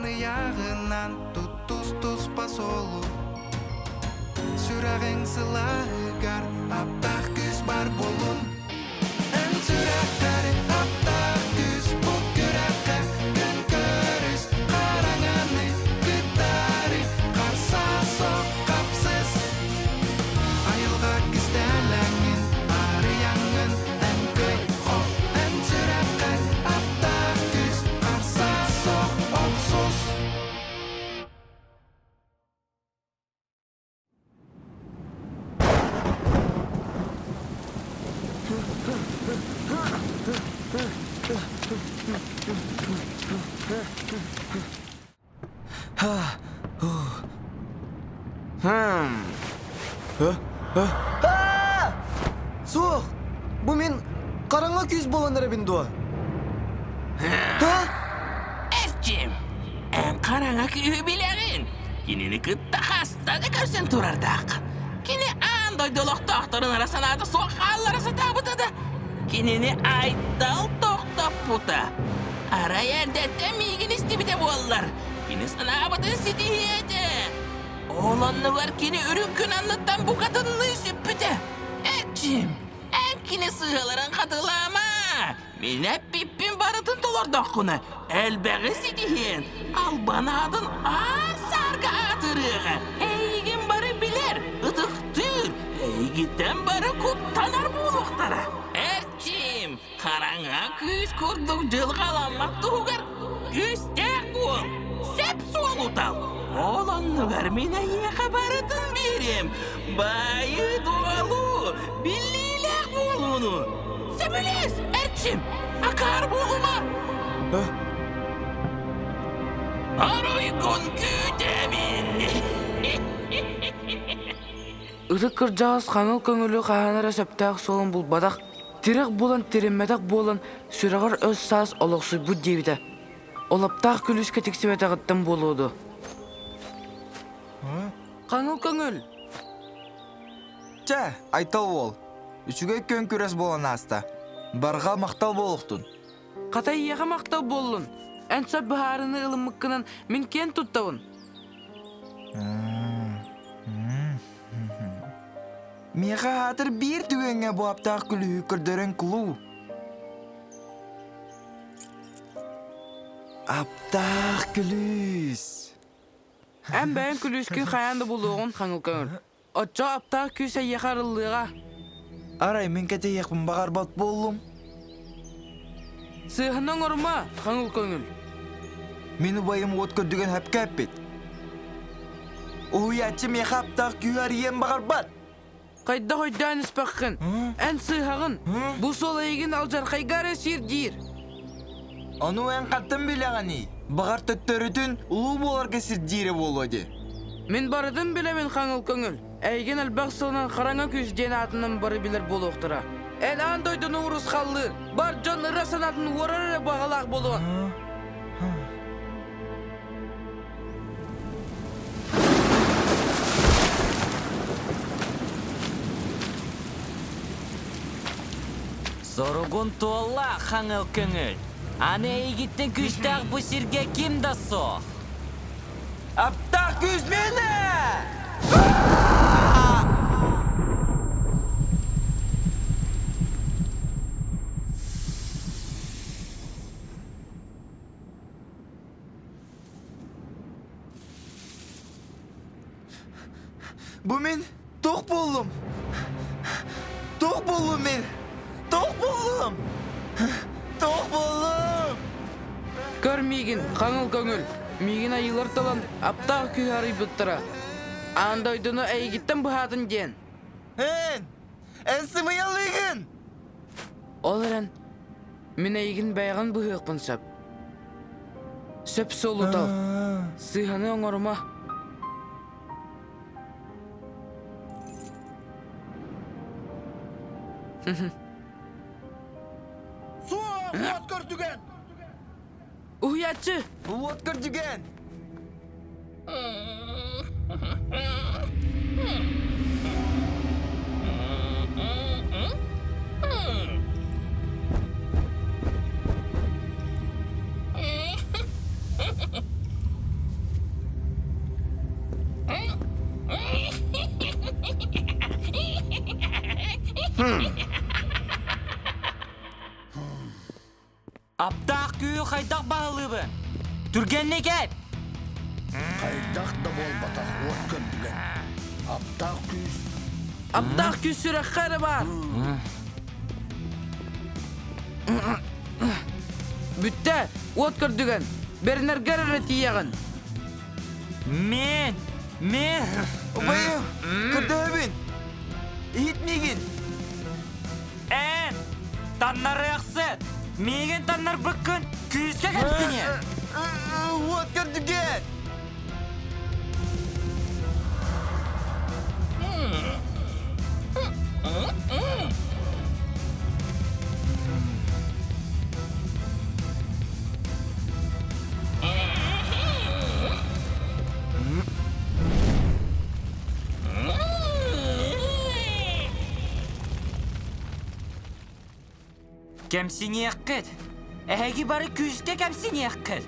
yağından tuz bas olu. Sürağın sılağıgar aptaq güz bar bolun. En sürakları aptaq güz bu gürakka gün körüz. Karanganı gıtarı karsa sok kapsız. Ayılga güzdelengin arayangın en köy hop. En süraklar aptaq güz karsa sok oksuz. Soğuk. Bu men qarаңа күз боланlara bin doğa. Efcim, en karanlık üyü bileğin. Kinini kıtta hastada görsen turardak. Kini andoy dolok doktorun arasına da soğuk arası tabıtadı. Kinini aytal toktap puta. Ara yerde de migin istibide bollar. Kini sana abadın sitiyede. Oğlanlılar kini ürünkün anlatan bu kadınlığı süppüde. Efcim, en kini sığaların kadılama. Mine pippin barıtın dolar dokuna. Elbeği sidihin. Al bana adın ağır sarga atırığı. Eygin barı bilir. Idıktır. Eygitten barı kuttanar buluktara. Erçim, karanga küs kurduk cılgalanmak tuğgar. Küs tek bul. Sep solutal. Oğlanlıgar mine yeka barıtın birim. Bayı doğalı. Billiyle bulunu. Sebüles, Erçim, akar buluma. Aroykun kütemin. Ырык кыржаас хаңыл көңүлү хаанара сөптәк солун булбадак, тирек болан тиреммедак болан сүрөгөр өз саас олоксуй бу дебиде. Олаптак күлүскө тиксибетагыттан болуду. Хаңыл көңүл. Ча, айтал бол. Үчүгө көн күрес болан аста. Барга мактал болуктун. Ката ияга мактал боллун. Энса баарыны ылыммыккынан мен кен туттабын. Мега хатыр бир түгөнгө бу аптак күлүү көрдөрөн кылуу. Аптак күлүс. Әм бәйін күлүскүн хаянды болуғын хаңыл көңүл. Отчо аптак күсә яқарылыға. Арай мен кете якын багар бат болдум. Сыйхынан орма хаңыл көңүл. Мени байым от көрдүгөн хапкап бет. Уячы мега аптак күөр ем багар бат. Кайда койдан испаққын. Ән сыйхағын. Бұ сол егін алжар қайгары сирдир. Ану en каттым билегани. Багар төттөрүтүн улуу боларга сирдире болоду. Мен барыдым билемен хаңыл көңіл. Әйген әлбақ сылынан қараңа күз ден атынан бары білер болуқтыра. Ән андойдың уырыс қалды. Бар жон ырасанатын орары бағалақ болуын. Зоругун туалла хаңыл көңіл. Аны егіттің күштақ бұ сирге кім да соқ? Аптак күз мени! Бу мен ток болдум. Ток болдум мен. Ток болдум. Ток болдум. Көр мигин хаңыл көңіл. Мигин айылар талан аптақ күй арый бұттыра. Андойдыны әйгіттен бұхатын ден. Эн сымыялыгын. Ол әрін, мен әйгін бәйған бұхықпын сөп. Сөп солу тал. Сыйханы оңырма. Суат көрдүгөн. Уятчы! Вот көрдүгөн. Аптақ күйі қайдақ бағылыбын. Түргенне кет. Кайдах да болбатах от көндүгөн. Аптак күз. Аптақ күсірі қары бар. Бүтті, от көрдіген. Берінер гәрірі тиягын. Мен. Bayım, kırdabın. İtmegin. Таннары яқсы. Меген таннар бүккін. Күйіске кәпсіне. Вот kırdıgen. Кәмсіне яққыд. Әгі бары күйіске кәмсіне яққыд.